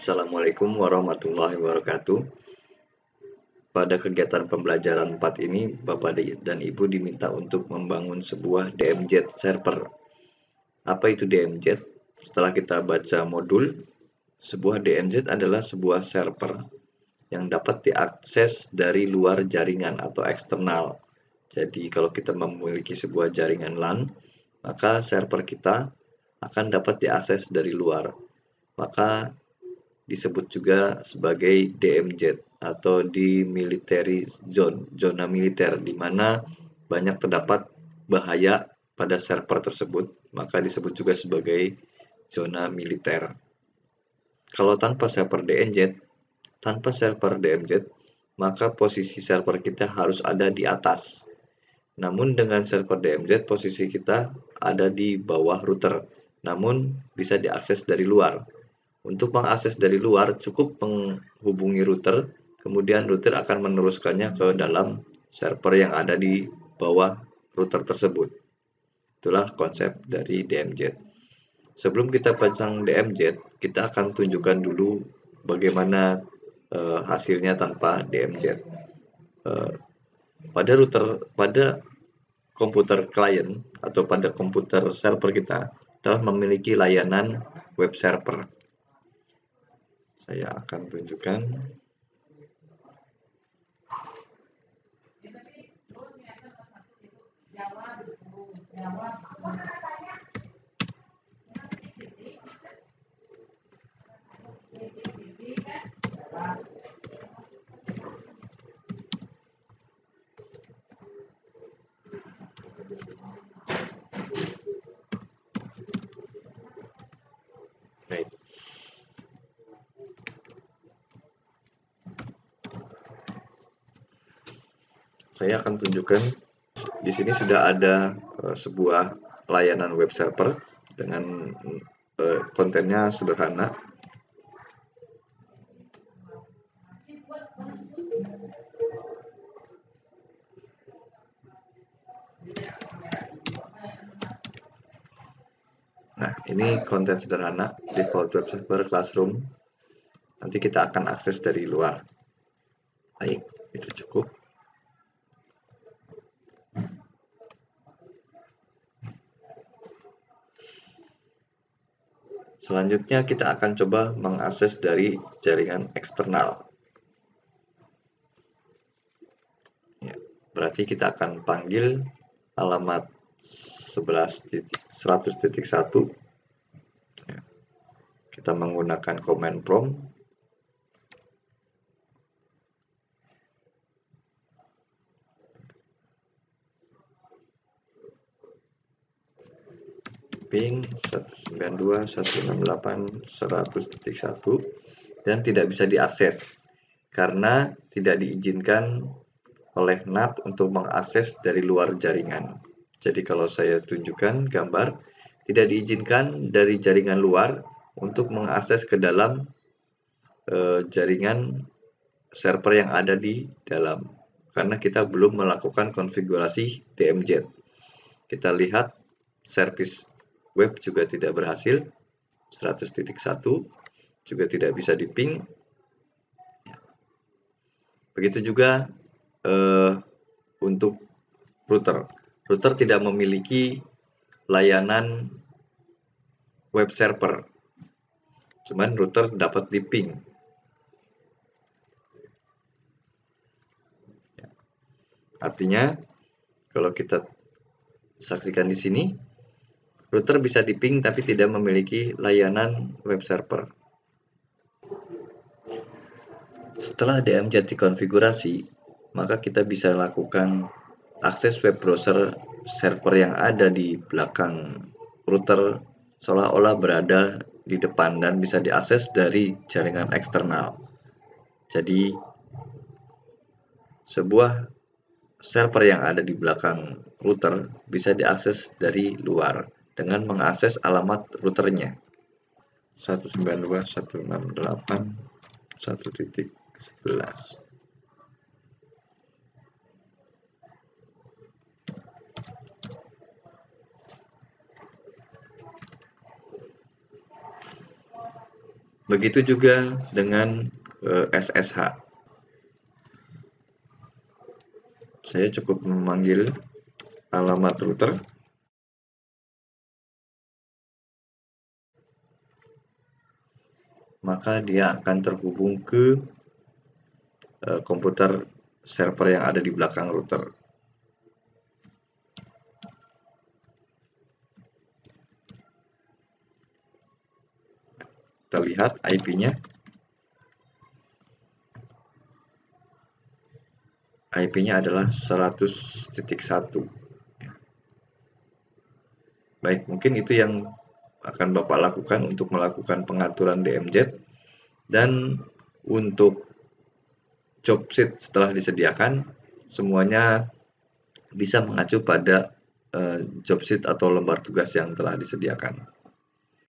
Assalamualaikum warahmatullahi wabarakatuh. Pada kegiatan pembelajaran 4 ini, Bapak dan Ibu diminta untuk membangun sebuah DMZ server. Apa itu DMZ? Setelah kita baca modul, sebuah DMZ adalah sebuah server yang dapat diakses dari luar jaringan atau eksternal. Jadi kalau kita memiliki sebuah jaringan LAN, maka server kita akan dapat diakses dari luar. Maka disebut juga sebagai DMZ atau demilitarized zone, zona militer, di mana banyak terdapat bahaya pada server tersebut, maka disebut juga sebagai zona militer. Kalau tanpa server DMZ, maka posisi server kita harus ada di atas. Namun dengan server DMZ, posisi kita ada di bawah router, namun bisa diakses dari luar. Untuk mengakses dari luar, cukup menghubungi router, kemudian router akan meneruskannya ke dalam server yang ada di bawah router tersebut. Itulah konsep dari DMZ. Sebelum kita pasang DMZ, kita akan tunjukkan dulu bagaimana hasilnya tanpa DMZ. Pada komputer klien atau pada komputer server kita telah memiliki layanan web server. Saya akan tunjukkan. Baik. Saya akan tunjukkan di sini sudah ada sebuah layanan web server dengan kontennya sederhana. Nah, ini konten sederhana, default web server classroom. Nanti kita akan akses dari luar. Baik, itu cukup. Selanjutnya kita akan coba mengakses dari jaringan eksternal. Ya, berarti kita akan panggil alamat 100.1. Ya, kita menggunakan command prompt. Ping 192.168.100.1 dan tidak bisa diakses karena tidak diizinkan oleh NAT untuk mengakses dari luar jaringan. Jadi kalau saya tunjukkan gambar, tidak diizinkan dari jaringan luar untuk mengakses ke dalam jaringan server yang ada di dalam, karena kita belum melakukan konfigurasi DMZ. Kita lihat service web juga tidak berhasil, 100.1 juga tidak bisa di-ping. Begitu juga untuk router. Router tidak memiliki layanan web server, cuman router dapat di-ping. Artinya, kalau kita saksikan di sini, router bisa di-ping tapi tidak memiliki layanan web server. Setelah DMZ dikonfigurasi, maka kita bisa lakukan akses web browser server yang ada di belakang router seolah-olah berada di depan dan bisa diakses dari jaringan eksternal. Jadi, sebuah server yang ada di belakang router bisa diakses dari luar dengan mengakses alamat routernya 192.168.1.11. Begitu juga dengan SSH. Saya cukup memanggil alamat router, maka dia akan terhubung ke komputer server yang ada di belakang router. Kita lihat IP-nya. IP-nya adalah 100.1. Baik, mungkin itu yang akan Bapak lakukan untuk melakukan pengaturan DMZ. Dan untuk job sheet setelah disediakan, semuanya bisa mengacu pada job sheet atau lembar tugas yang telah disediakan.